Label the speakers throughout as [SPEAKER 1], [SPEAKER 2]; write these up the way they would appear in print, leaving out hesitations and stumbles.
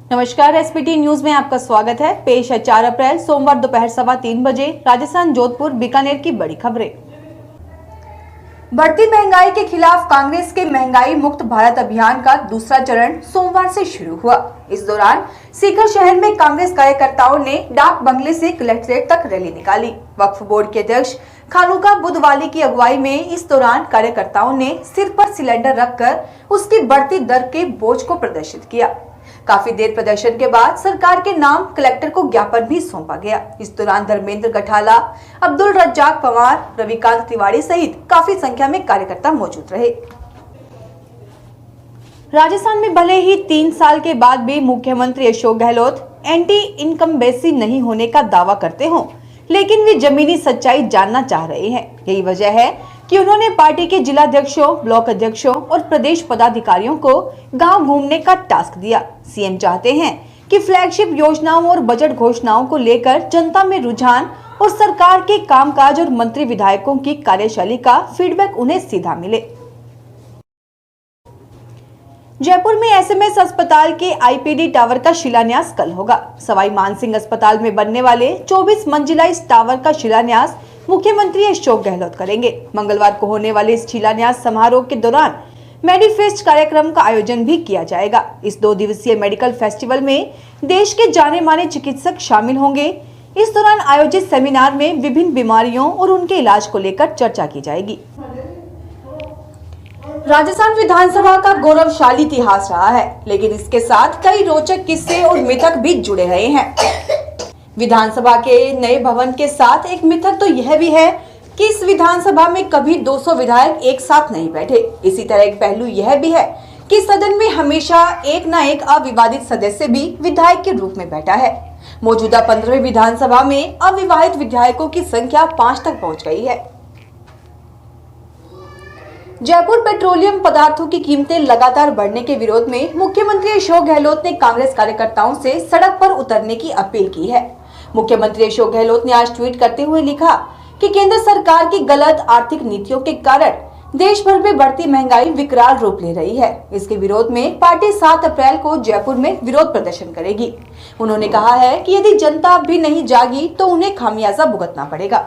[SPEAKER 1] नमस्कार, SPT news में आपका स्वागत है। पेश है 4 अप्रैल सोमवार दोपहर 3:15 बजे राजस्थान जोधपुर बीकानेर की बड़ी खबरें। बढ़ती महंगाई के खिलाफ कांग्रेस के महंगाई मुक्त भारत अभियान का दूसरा चरण सोमवार से शुरू हुआ। इस दौरान सीकर शहर में कांग्रेस कार्यकर्ताओं ने डाक बंगले से कलेक्ट्रेट तक रैली निकाली। वक्फ बोर्ड के अध्यक्ष खानुका बुधवाली की अगुवाई में इस दौरान कार्यकर्ताओं ने सिर पर सिलेंडर रखकर उसकी बढ़ती दर के बोझ को प्रदर्शित किया। काफी देर प्रदर्शन के बाद सरकार के नाम कलेक्टर को ज्ञापन भी सौंपा गया। इस दौरान धर्मेंद्र गठाला, अब्दुल रज्जाक पवार, रविकांत तिवारी सहित काफी संख्या में कार्यकर्ता मौजूद रहे। राजस्थान में भले ही 3 साल के बाद भी मुख्यमंत्री अशोक गहलोत एंटी इनकम्बेंसी नहीं होने का दावा करते हों, लेकिन वे जमीनी सच्चाई जानना चाह रहे हैं। यही वजह है कि उन्होंने पार्टी के जिलाध्यक्षों, ब्लॉक अध्यक्षों और प्रदेश पदाधिकारियों को गांव घूमने का टास्क दिया। सीएम चाहते हैं कि फ्लैगशिप योजनाओं और बजट घोषणाओं को लेकर जनता में रुझान और सरकार के कामकाज और मंत्री विधायकों की कार्यशैली का फीडबैक उन्हें सीधा मिले। जयपुर में एसएमएस अस्पताल के आईपीडी टावर का शिलान्यास कल होगा। सवाई मानसिंह अस्पताल में बनने वाले 24 मंजिला इस टावर का शिलान्यास मुख्यमंत्री अशोक गहलोत करेंगे। मंगलवार को होने वाले इस शिलान्यास समारोह के दौरान मेडिफेस्ट कार्यक्रम का आयोजन भी किया जाएगा। इस 2 दिवसीय मेडिकल फेस्टिवल में देश के जाने माने चिकित्सक शामिल होंगे। इस दौरान आयोजित सेमिनार में विभिन्न बीमारियों और उनके इलाज को लेकर चर्चा की जाएगी। राजस्थान विधानसभा का गौरवशाली इतिहास रहा है, लेकिन इसके साथ कई रोचक किस्से और मिथक भी जुड़े रहे हैं। विधानसभा के नए भवन के साथ एक मिथक तो यह भी है कि इस विधानसभा में कभी 200 विधायक एक साथ नहीं बैठे। इसी तरह एक पहलू यह भी है कि सदन में हमेशा एक न एक अविवादित सदस्य भी विधायक के रूप में बैठा है। मौजूदा 15वीं विधानसभा में अविवाहित विधायकों की संख्या 5 तक पहुंच गई है। जयपुर पेट्रोलियम पदार्थों की कीमतें लगातार बढ़ने के विरोध में मुख्यमंत्री अशोक गहलोत ने कांग्रेस कार्यकर्ताओं से सड़क पर उतरने की अपील की है। मुख्यमंत्री अशोक गहलोत ने आज ट्वीट करते हुए लिखा कि केंद्र सरकार की गलत आर्थिक नीतियों के कारण देश भर में बढ़ती महंगाई विकराल रूप ले रही है। इसके विरोध में पार्टी 7 अप्रैल को जयपुर में विरोध प्रदर्शन करेगी। उन्होंने कहा है कि यदि जनता अब भी नहीं जागी तो उन्हें खामियाजा भुगतना पड़ेगा।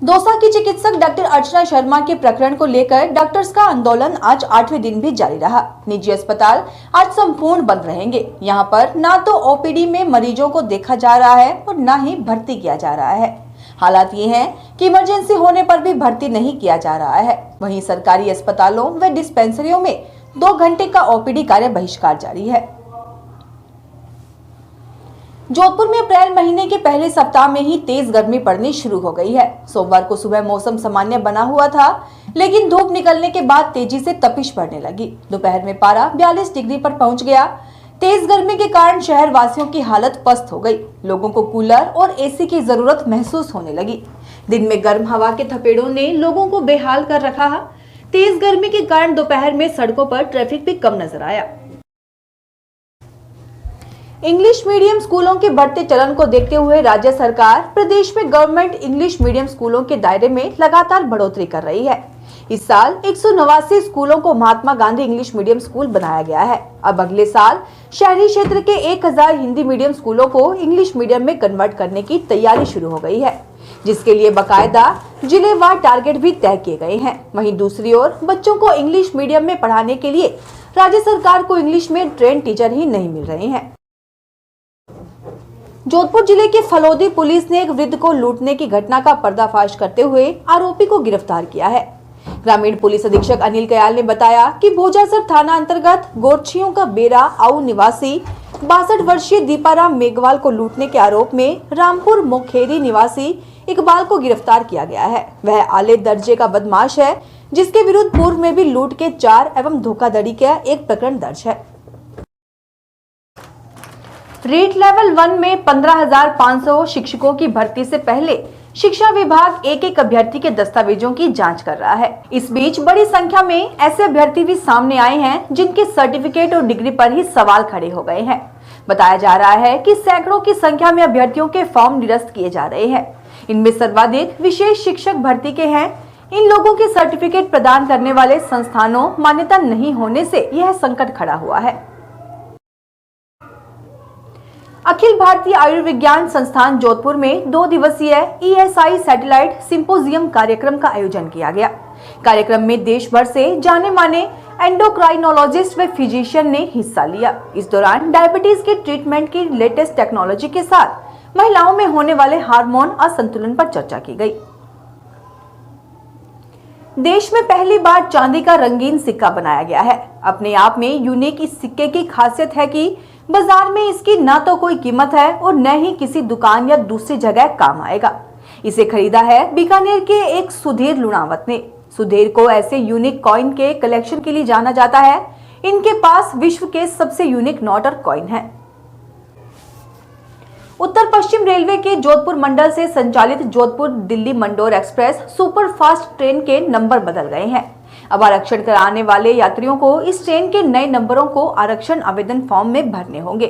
[SPEAKER 1] दौसा की चिकित्सक डॉक्टर अर्चना शर्मा के प्रकरण को लेकर डॉक्टर्स का आंदोलन आज 8वें दिन भी जारी रहा। निजी अस्पताल आज संपूर्ण बंद रहेंगे। यहां पर ना तो ओपीडी में मरीजों को देखा जा रहा है और ना ही भर्ती किया जा रहा है। हालात ये हैं कि इमरजेंसी होने पर भी भर्ती नहीं किया जा रहा है। वहीं सरकारी अस्पतालों व डिस्पेंसरियों में 2 घंटे का ओपीडी कार्य बहिष्कार जारी है। जोधपुर में अप्रैल महीने के पहले सप्ताह में ही तेज गर्मी पड़नी शुरू हो गई है। सोमवार को सुबह मौसम सामान्य बना हुआ था, लेकिन धूप निकलने के बाद तेजी से तपिश बढ़ने लगी। दोपहर में पारा 42 डिग्री पर पहुंच गया। तेज गर्मी के कारण शहर वासियों की हालत पस्त हो गई। लोगों को कूलर और एसी की जरूरत महसूस होने लगी। दिन में गर्म हवा के थपेड़ों ने लोगों को बेहाल कर रखा। तेज गर्मी के कारण दोपहर में सड़कों पर ट्रैफिक भी कम नजर आया। इंग्लिश मीडियम स्कूलों के बढ़ते चलन को देखते हुए राज्य सरकार प्रदेश में गवर्नमेंट इंग्लिश मीडियम स्कूलों के दायरे में लगातार बढ़ोतरी कर रही है। इस साल 189 स्कूलों को Mahatma Gandhi English medium school बनाया गया है। अब अगले साल शहरी क्षेत्र के 1000 हिंदी मीडियम स्कूलों को इंग्लिश मीडियम में कन्वर्ट करने की तैयारी शुरू हो गई है, जिसके लिए बाकायदा जिलेवार टारगेट भी तय किए गए हैं। वहीं दूसरी ओर बच्चों को इंग्लिश मीडियम में पढ़ाने के लिए राज्य सरकार को इंग्लिश में ट्रेन टीचर ही नहीं मिल रहे हैं। जोधपुर जिले के फलोदी पुलिस ने एक वृद्ध को लूटने की घटना का पर्दाफाश करते हुए आरोपी को गिरफ्तार किया है। ग्रामीण पुलिस अधीक्षक अनिल कयाल ने बताया कि भोजासर थाना अंतर्गत गोरछियों का बेरा आऊ निवासी 62 वर्षीय दीपाराम मेघवाल को लूटने के आरोप में रामपुर मोखेरी निवासी इकबाल को गिरफ्तार किया गया है। वह आले दर्जे का बदमाश है, जिसके विरुद्ध पूर्व में भी लूट के 4 एवं धोखाधड़ी का एक प्रकरण दर्ज है। रेट लेवल 1 में 15,500 शिक्षकों की भर्ती से पहले शिक्षा विभाग एक अभ्यर्थी के दस्तावेजों की जांच कर रहा है। इस बीच बड़ी संख्या में ऐसे अभ्यर्थी भी सामने आए हैं जिनके सर्टिफिकेट और डिग्री पर ही सवाल खड़े हो गए हैं। बताया जा रहा है कि सैकड़ों की संख्या में अभ्यर्थियों के फॉर्म निरस्त किए जा रहे हैं। इनमें सर्वाधिक विशेष शिक्षक भर्ती के हैं। इन लोगों के सर्टिफिकेट प्रदान करने वाले संस्थानों मान्यता नहीं होने से यह संकट खड़ा हुआ है। अखिल भारतीय आयुर्विज्ञान संस्थान जोधपुर में 2 दिवसीय ESI सैटेलाइट सिंपोजियम कार्यक्रम का आयोजन किया गया। कार्यक्रम में देश भर से जाने माने एंडोक्राइनोलॉजिस्ट व फिजिशियन ने हिस्सा लिया। इस दौरान डायबिटीज के ट्रीटमेंट की लेटेस्ट टेक्नोलॉजी के साथ महिलाओं में होने वाले हार्मोन असंतुलन पर चर्चा की गई। देश में पहली बार चांदी का रंगीन सिक्का बनाया गया है। अपने आप में यूनिक इस सिक्के की खासियत है कि बाजार में इसकी ना तो कोई कीमत है और न ही किसी दुकान या दूसरी जगह काम आएगा। इसे खरीदा है बीकानेर के एक सुधीर लुणावत ने। सुधीर को ऐसे यूनिक कॉइन के कलेक्शन के लिए जाना जाता है। इनके पास विश्व के सबसे यूनिक नोट और कॉइन है। उत्तर पश्चिम रेलवे के जोधपुर मंडल से संचालित Jodhpur Delhi Mandore express super fast train के नंबर बदल गए हैं। अब आरक्षण कराने वाले यात्रियों को इस ट्रेन के नए नंबरों को आरक्षण आवेदन फॉर्म में भरने होंगे।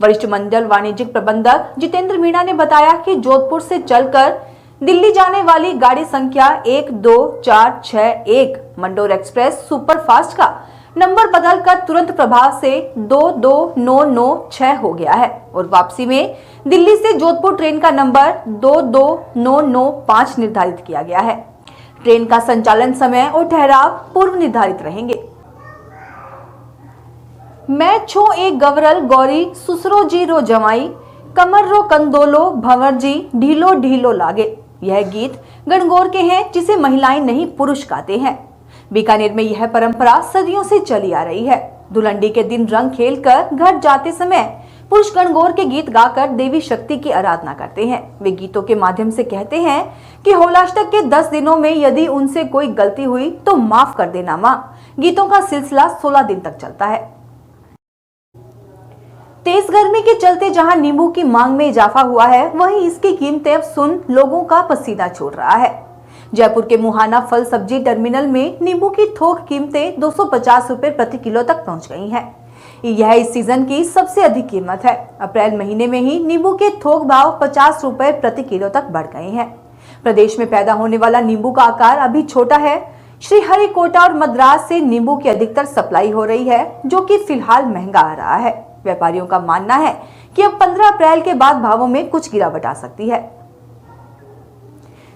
[SPEAKER 1] वरिष्ठ मंडल वाणिज्यिक प्रबंधक जितेंद्र मीणा ने बताया कि जोधपुर से चलकर दिल्ली जाने वाली गाड़ी संख्या 12461 मंडोर एक्सप्रेस सुपर फास्ट का नंबर बदलकर तुरंत प्रभाव से 22996 हो गया है और वापसी में दिल्ली से जोधपुर ट्रेन का नंबर 22995 निर्धारित किया गया है। ट्रेन का संचालन समय और ठहराव पूर्व निर्धारित रहेंगे। मैं छो एक गवरल गौरी सुसरो जी रो जमाई कमर रो कंदोलो भंवर जी ढीलो ढीलो लागे। यह गीत गणगौर के हैं जिसे महिलाएं नहीं पुरुष गाते हैं। बीकानेर में यह परंपरा सदियों से चली आ रही है। धुलंडी के दिन रंग खेलकर घर जाते समय पुरुष गणगौर के गीत गाकर देवी शक्ति की आराधना करते हैं। वे गीतों के माध्यम से कहते हैं कि होलाष्टक के 10 दिनों में यदि उनसे कोई गलती हुई तो माफ कर देना माँ। गीतों का सिलसिला 16 दिन तक चलता है। तेज गर्मी के चलते जहां नींबू की मांग में इजाफा हुआ है, वहीं इसकी कीमतें अब सुन लोगों का पसीना छोड़ रहा है। जयपुर के मुहाना फल सब्जी टर्मिनल में नींबू की थोक कीमतें 250 रुपए प्रति किलो तक पहुंच गई हैं। यह इस सीजन की सबसे अधिक कीमत है। अप्रैल महीने में ही नींबू के थोक भाव 50 रुपए प्रति किलो तक बढ़ गए हैं। प्रदेश में पैदा होने वाला नींबू का आकार अभी छोटा है। श्रीहरिकोटा और मद्रास से नींबू की अधिकतर सप्लाई हो रही है, जो कि फिलहाल महंगा आ रहा है। व्यापारियों का मानना है कि अब 15 अप्रैल के बाद भावों में कुछ गिरावट आ सकती है।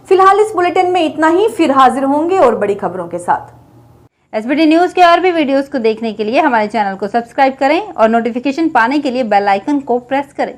[SPEAKER 1] फिलहाल इस बुलेटिन में इतना ही। फिर हाजिर होंगे और बड़ी खबरों के साथ।
[SPEAKER 2] एसबीटी न्यूज के और भी वीडियोस को देखने के लिए हमारे चैनल को सब्सक्राइब करें और नोटिफिकेशन पाने के लिए बेल आइकन को प्रेस करें।